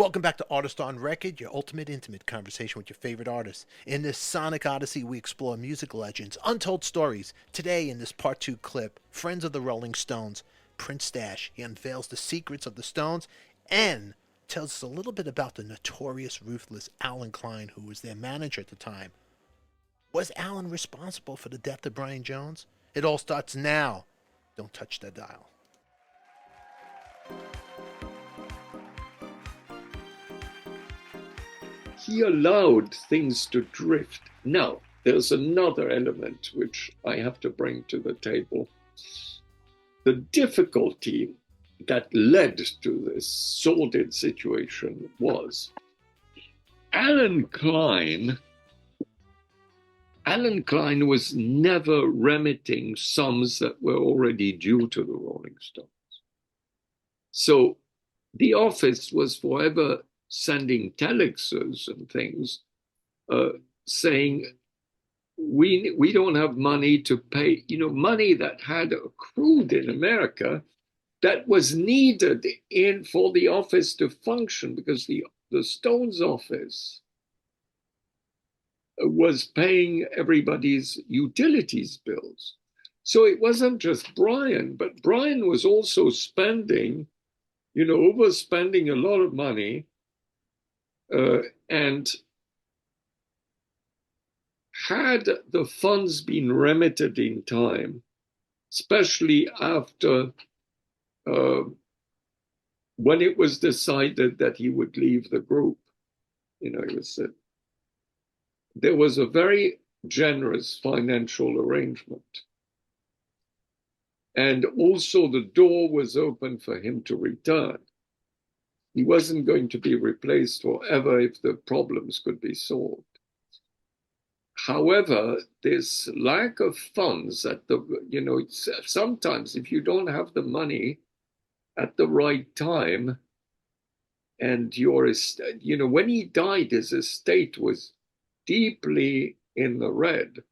Welcome back to Artist on Record, your ultimate intimate conversation with your favorite artists. In this sonic odyssey, we explore music legends, untold stories. Today, in this part 2 clip, Friends of the Rolling Stones, Prince Stash, he unveils the secrets of the Stones and tells us a little bit about the notorious, ruthless Allen Klein, who was their manager at the time. Was Allen responsible for the death of Brian Jones? It all starts now. Don't touch that dial. He allowed things to drift. Now, there's another element which I have to bring to the table. The difficulty that led to this sordid situation was Allen Klein was never remitting sums that were already due to the Rolling Stones. So the office was forever sending telexes and things saying, we don't have money to pay, money that had accrued in America that was needed for the office to function, because the Stones office was paying everybody's utilities bills. So it wasn't just Brian, but Brian was also spending, overspending a lot of money. And had the funds been remitted in time, especially after when it was decided that he would leave the group, there was a very generous financial arrangement. And also the door was open for him to return. He wasn't going to be replaced forever if the problems could be solved. However, this lack of funds sometimes if you don't have the money at the right time, and when he died, his estate was deeply in the red.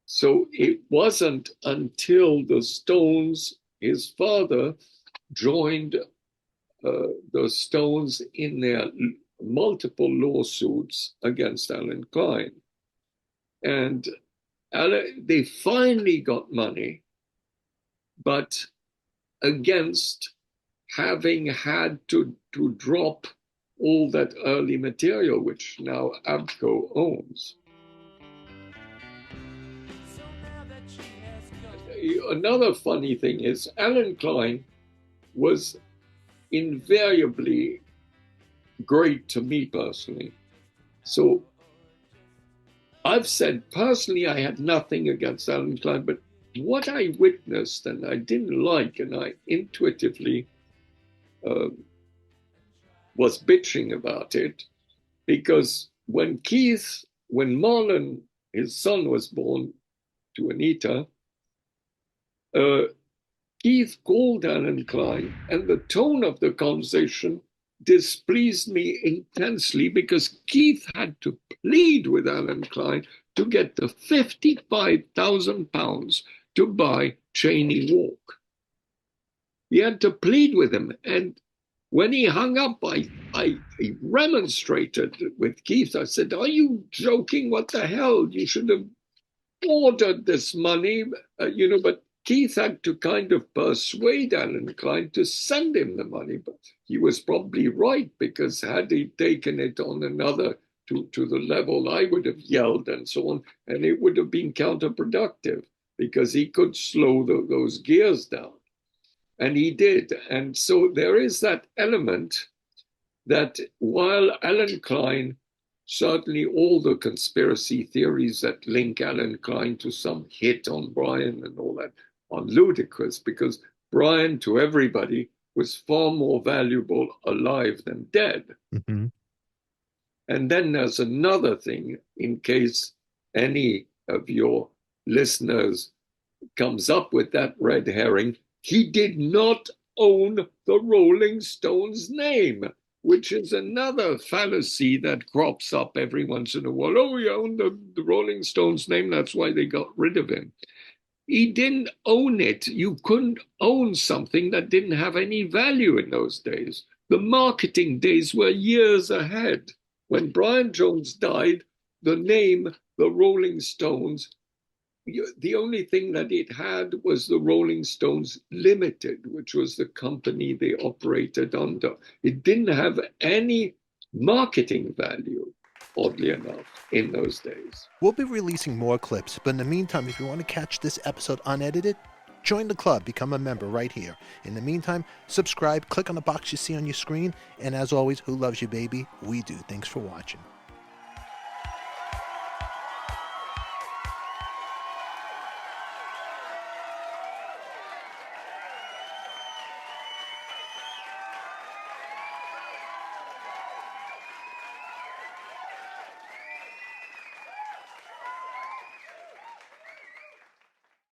So it wasn't until the Stones, his father, joined the Stones in their multiple lawsuits against Allen Klein. And they finally got money, but against having had to drop all that early material, which now ABKCO owns. Another funny thing is Allen Klein was invariably great to me personally. So I've said personally I had nothing against Allen Klein, but what I witnessed and I didn't like, and I intuitively was bitching about it, because when Marlon, his son, was born to Anita, Keith called Allen Klein, and the tone of the conversation displeased me intensely, because Keith had to plead with Allen Klein to get the £55,000 to buy Cheney Walk. He had to plead with him. And when he hung up, I remonstrated with Keith. I said, "Are you joking? What the hell? You should have ordered this money." But Keith had to kind of persuade Allen Klein to send him the money. But he was probably right, because had he taken it on another to the level, I would have yelled and so on, and it would have been counterproductive, because he could slow those gears down. And he did. And so there is that element that while Allen Klein, certainly all the conspiracy theories that link Allen Klein to some hit on Brian and all that are ludicrous, because Brian, to everybody, was far more valuable alive than dead. Mm-hmm. And then there's another thing, in case any of your listeners comes up with that red herring: he did not own the Rolling Stones name, which is another fallacy that crops up every once in a while. Oh, he owned the Rolling Stones name, that's why they got rid of him. He didn't own it. You couldn't own something that didn't have any value in those days. The marketing days were years ahead. When Brian Jones died, the name, the Rolling Stones, the only thing that it had was the Rolling Stones Limited, which was the company they operated under. It didn't have any marketing value, oddly enough, in those days. We'll be releasing more clips, but in the meantime, if you want to catch this episode unedited, join the club, become a member right here. In the meantime, subscribe, click on the box you see on your screen, and as always, who loves you, baby? We do. Thanks for watching.